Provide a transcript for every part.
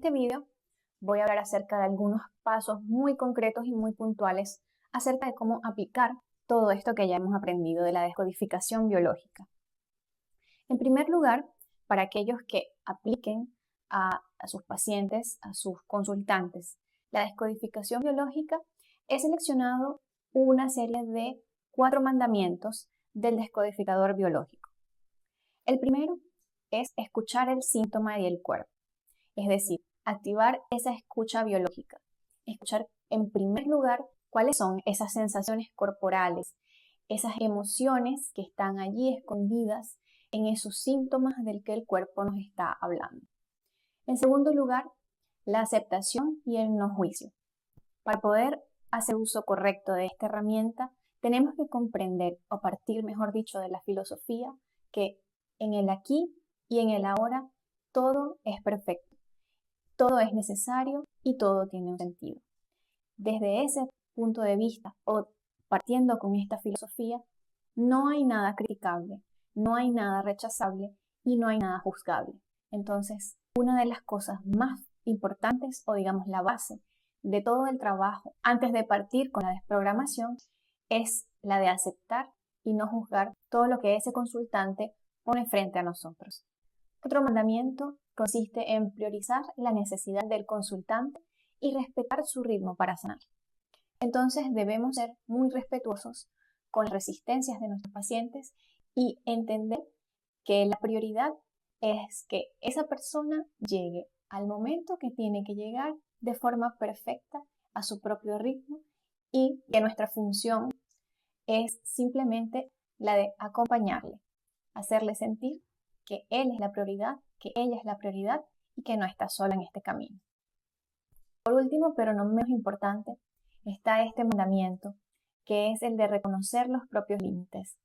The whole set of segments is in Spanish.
este video voy a hablar acerca de algunos pasos muy concretos y muy puntuales acerca de cómo aplicar todo esto que ya hemos aprendido de la descodificación biológica. En primer lugar, para aquellos que apliquen a sus pacientes, a sus consultantes, la descodificación biológica, he seleccionado una serie de 4 mandamientos del descodificador biológico. El primero es escuchar el síntoma y el cuerpo, es decir, activar esa escucha biológica. Escuchar en primer lugar cuáles son esas sensaciones corporales, esas emociones que están allí escondidas en esos síntomas del que el cuerpo nos está hablando. En segundo lugar, la aceptación y el no juicio. Para poder hacer uso correcto de esta herramienta, tenemos que comprender, o partir, mejor dicho, de la filosofía que en el aquí y en el ahora todo es perfecto, todo es necesario y todo tiene un sentido. Desde ese punto de vista, o partiendo con esta filosofía, no hay nada criticable, no hay nada rechazable y no hay nada juzgable. Entonces, una de las cosas más importantes, o digamos la base de todo el trabajo antes de partir con la desprogramación, es la de aceptar y no juzgar todo lo que ese consultante pone frente a nosotros. Otro mandamiento consiste en priorizar la necesidad del consultante y respetar su ritmo para sanar. Entonces debemos ser muy respetuosos con las resistencias de nuestros pacientes y entender que la prioridad es que esa persona llegue al momento que tiene que llegar de forma perfecta a su propio ritmo y que nuestra función es simplemente la de acompañarle, hacerle sentir que él es la prioridad, que ella es la prioridad y que no está sola en este camino. Por último, pero no menos importante, está este mandamiento, que es el de reconocer los propios límites.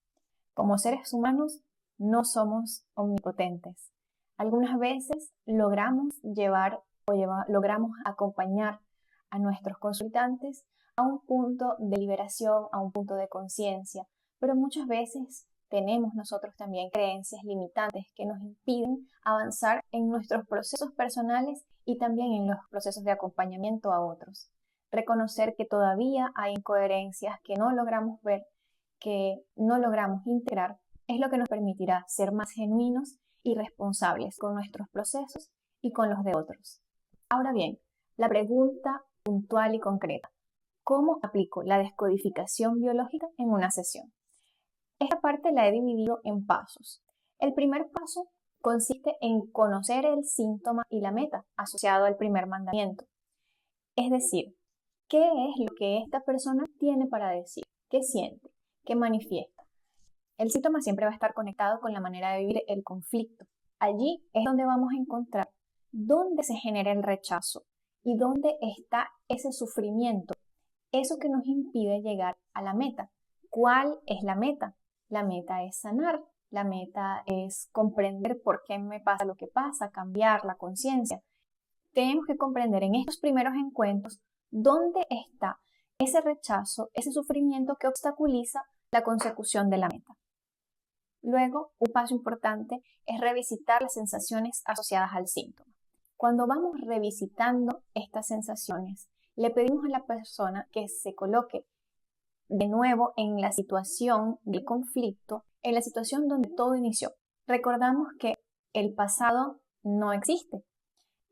Como seres humanos, no somos omnipotentes. Algunas veces logramos logramos acompañar a nuestros consultantes a un punto de liberación, a un punto de conciencia, pero muchas veces tenemos nosotros también creencias limitantes que nos impiden avanzar en nuestros procesos personales y también en los procesos de acompañamiento a otros. Reconocer que todavía hay incoherencias que no logramos ver, que no logramos integrar, es lo que nos permitirá ser más genuinos y responsables con nuestros procesos y con los de otros. Ahora bien, la pregunta puntual y concreta: ¿cómo aplico la descodificación biológica en una sesión? Esta parte la he dividido en pasos. El primer paso consiste en conocer el síntoma y la meta asociado al primer mandamiento. Es decir, ¿qué es lo que esta persona tiene para decir? ¿Qué siente? ¿Qué manifiesta? El síntoma siempre va a estar conectado con la manera de vivir el conflicto. Allí es donde vamos a encontrar dónde se genera el rechazo y dónde está ese sufrimiento, eso que nos impide llegar a la meta. ¿Cuál es la meta? La meta es sanar, la meta es comprender por qué me pasa lo que pasa, cambiar la conciencia. Tenemos que comprender en estos primeros encuentros dónde está ese rechazo, ese sufrimiento que obstaculiza la consecución de la meta. Luego, un paso importante es revisitar las sensaciones asociadas al síntoma. Cuando vamos revisitando estas sensaciones, le pedimos a la persona que se coloque de nuevo en la situación del conflicto, en la situación donde todo inició. Recordamos que el pasado no existe.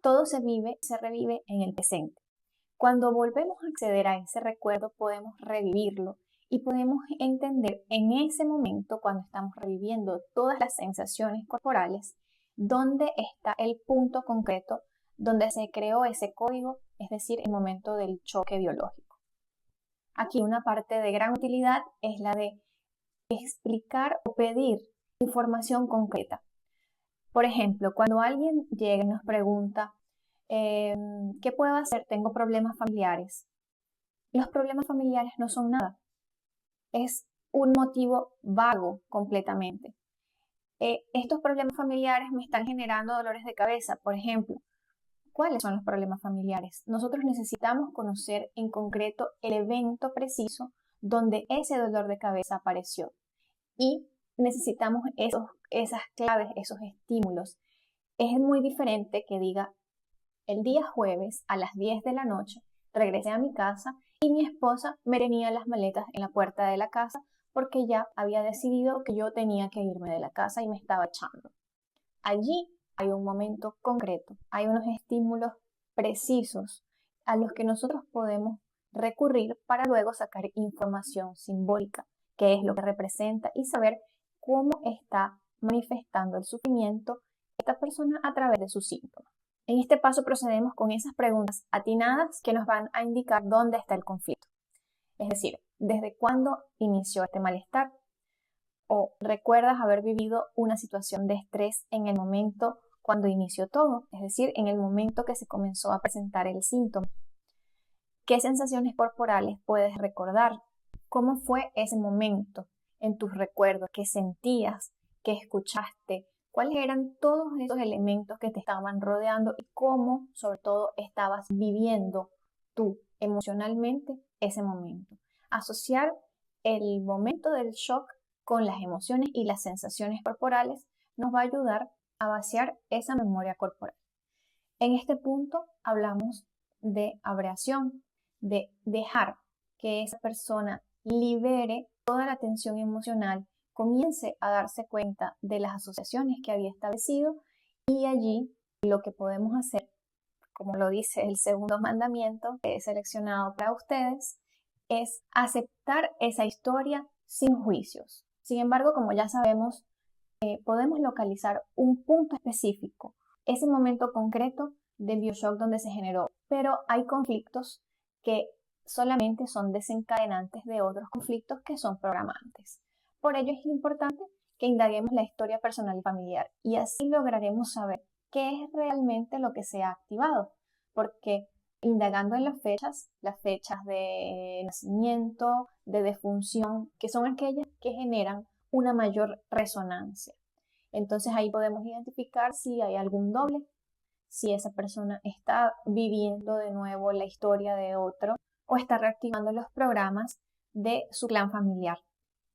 Todo se revive en el presente. Cuando volvemos a acceder a ese recuerdo, podemos revivirlo y podemos entender en ese momento, cuando estamos reviviendo todas las sensaciones corporales, dónde está el punto concreto donde se creó ese código, es decir, el momento del choque biológico. Aquí una parte de gran utilidad es la de explicar o pedir información concreta. Por ejemplo, cuando alguien llega y nos pregunta, ¿qué puedo hacer? Tengo problemas familiares. Los problemas familiares no son nada. Es un motivo vago completamente. Estos problemas familiares me están generando dolores de cabeza, por ejemplo. ¿Cuáles son los problemas familiares? Nosotros necesitamos conocer en concreto el evento preciso donde ese dolor de cabeza apareció. Y necesitamos esas claves, esos estímulos. Es muy diferente que diga, El día jueves a las 10 de la noche regresé a mi casa y mi esposa me tenía las maletas en la puerta de la casa porque ya había decidido que yo tenía que irme de la casa y me estaba echando. Allí hay un momento concreto, hay unos estímulos precisos a los que nosotros podemos recurrir para luego sacar información simbólica, qué es lo que representa y saber cómo está manifestando el sufrimiento esta persona a través de sus síntomas. En este paso procedemos con esas preguntas atinadas que nos van a indicar dónde está el conflicto. Es decir, desde cuándo inició este malestar, o recuerdas haber vivido una situación de estrés en el momento cuando inició todo, es decir, en el momento que se comenzó a presentar el síntoma. ¿Qué sensaciones corporales puedes recordar? ¿Cómo fue ese momento en tus recuerdos? ¿Qué sentías? ¿Qué escuchaste? ¿Cuáles eran todos esos elementos que te estaban rodeando y cómo, sobre todo, estabas viviendo tú emocionalmente ese momento? Asociar el momento del shock con las emociones y las sensaciones corporales nos va a ayudar a vaciar esa memoria corporal. En este punto hablamos de abreación, de dejar que esa persona libere toda la tensión emocional, comience a darse cuenta de las asociaciones que había establecido y allí lo que podemos hacer, como lo dice el segundo mandamiento que he seleccionado para ustedes, es aceptar esa historia sin juicios. Sin embargo, como ya sabemos, podemos localizar un punto específico, ese momento concreto del bioshock donde se generó, pero hay conflictos que solamente son desencadenantes de otros conflictos que son programantes. Por ello es importante que indaguemos la historia personal y familiar y así lograremos saber qué es realmente lo que se ha activado, porque indagando en las fechas de nacimiento, de defunción, que son aquellas que generan una mayor resonancia. Entonces ahí podemos identificar si hay algún doble, si esa persona está viviendo de nuevo la historia de otro o está reactivando los programas de su clan familiar.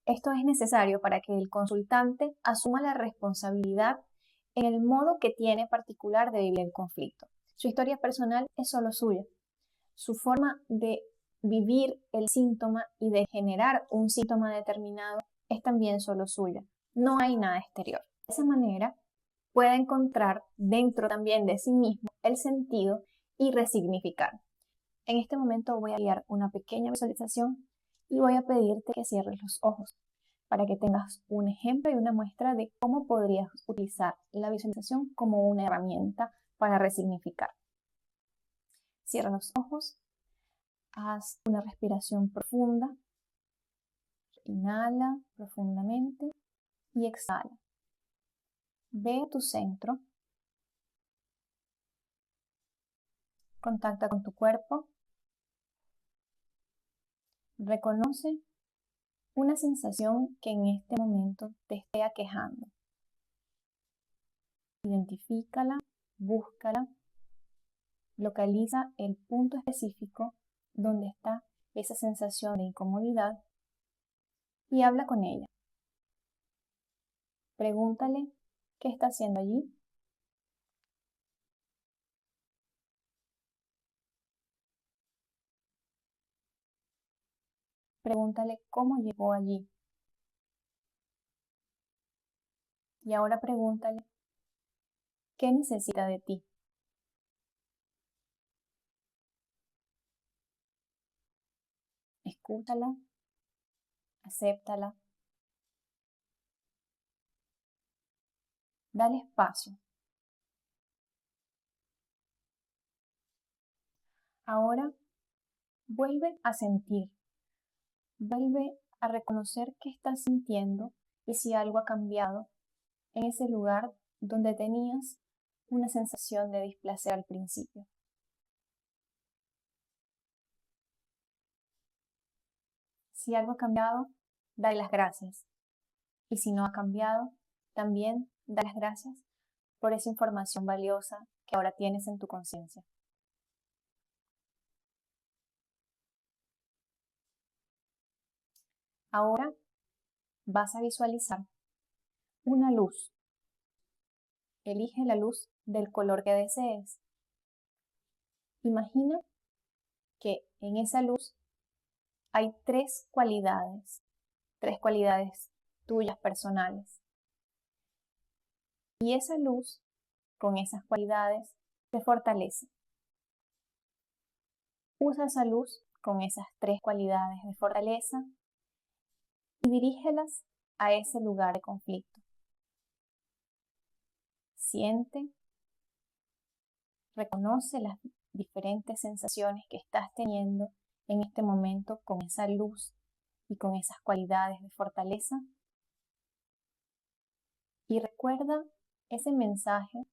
Esto es necesario para que el consultante asuma la responsabilidad en el modo que tiene particular de vivir el conflicto. Su historia personal es solo suya. Su forma de vivir el síntoma y de generar un síntoma determinado es también solo suya. No hay nada exterior. De esa manera puede encontrar dentro también de sí mismo el sentido y resignificar. En este momento voy a guiar una pequeña visualización y voy a pedirte que cierres los ojos para que tengas un ejemplo y una muestra de cómo podrías utilizar la visualización como una herramienta para resignificar. Cierra los ojos, haz una respiración profunda, inhala profundamente y exhala. Ve a tu centro, contacta con tu cuerpo, reconoce una sensación que en este momento te esté aquejando. Identifícala, búscala, localiza el punto específico donde está esa sensación de incomodidad y habla con ella. Pregúntale qué está haciendo allí. Pregúntale cómo llegó allí. Y ahora pregúntale qué necesita de ti. Escúchala, acéptala, dale espacio. Ahora vuelve a sentir, vuelve a reconocer qué estás sintiendo y si algo ha cambiado en ese lugar donde tenías una sensación de displacer al principio. Si algo ha cambiado, dale las gracias. Y si no ha cambiado, también da las gracias por esa información valiosa que ahora tienes en tu conciencia. Ahora vas a visualizar una luz. Elige la luz del color que desees. Imagina que en esa luz hay tres cualidades tuyas personales. Y esa luz, con esas cualidades, te fortalece. Usa esa luz con esas tres cualidades de fortaleza y dirígelas a ese lugar de conflicto. Siente, reconoce las diferentes sensaciones que estás teniendo en este momento con esa luz y con esas cualidades de fortaleza. Y recuerda ese mensaje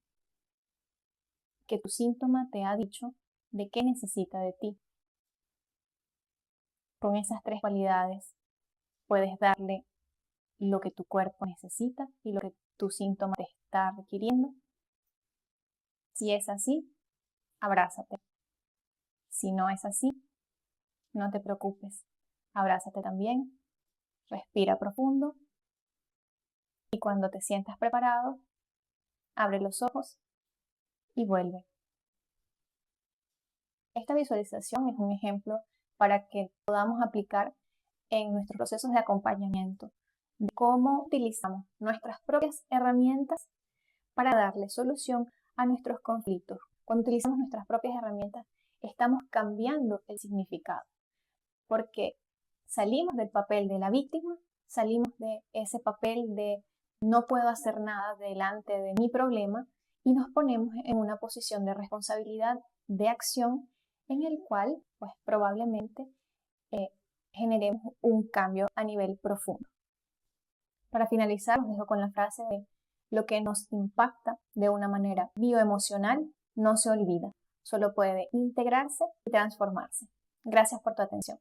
que tu síntoma te ha dicho de qué necesita de ti. Con esas tres cualidades puedes darle lo que tu cuerpo necesita y lo que tu síntoma te está requiriendo. Si es así, abrázate. Si no es así, no te preocupes. Abrázate también, respira profundo y cuando te sientas preparado, abre los ojos y vuelve. Esta visualización es un ejemplo para que podamos aplicar en nuestros procesos de acompañamiento, de cómo utilizamos nuestras propias herramientas para darle solución a nuestros conflictos. Cuando utilizamos nuestras propias herramientas, estamos cambiando el significado, porque salimos del papel de la víctima, salimos de ese papel de no puedo hacer nada delante de mi problema y nos ponemos en una posición de responsabilidad, de acción, en el cual pues probablemente generemos un cambio a nivel profundo. Para finalizar, os dejo con la frase de lo que nos impacta de una manera bioemocional no se olvida, solo puede integrarse y transformarse. Gracias por tu atención.